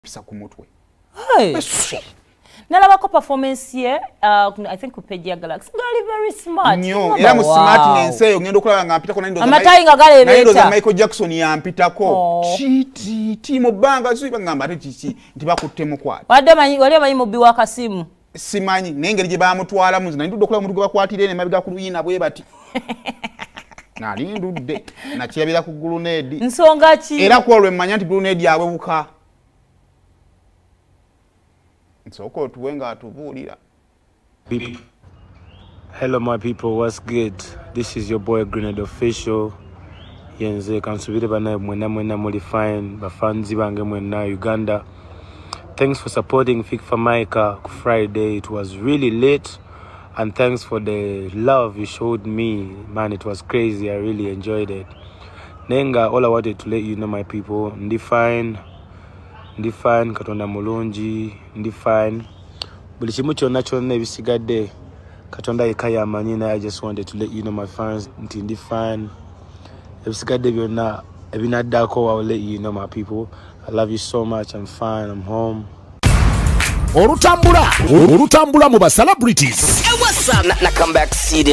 pisa ku mutwe. Nalabako performance ye, I think ku page ya Galaxy. Ngali very smart. Nyo, era mu smart nenseyo ngendo okulaba nga mpitako na ndo amatayi nga galebeta. Za Michael Jackson ya mpitako. Ti mu banga zuiba ngamba ati nti bakuttemu kwati. Wali amanyi mubbi wa Kasimu. Simanyi nengeri gye bamutwala muzi na ndudde okulaba omuntu gwe bakwatire ne mabiga ku luyina bwe bati. Nali ndudde na kirabira ku grenade. Nsonga ki? Era kwa lwe mmanya nti grenade yawe buka. Nsoko tuwenga atubulira. Hello my people, what's good? This is your boy Grenade Official. Yenze kansubire bana mwena muli fine bafanzi bange mwena Uganda. Thanks for supporting Fik Fameica Friday. It was really late, and thanks for the love you showed me. Man, it was crazy. I really enjoyed it. Nenga, all I wanted to let you know, my people, ndi fine, Katonda mulungi, ndi fine. Buli kimu kyonna kyonna ebisigadde Katonda yekka yamanyina. I just wanted to let you know, my fans, nti ndi fine. Ebisigadde byonna ebinaddako, I will let you know, my people. I love you so much. I'm fine. I'm home. Olutambula mu ba celebrities. What's up? Na come back see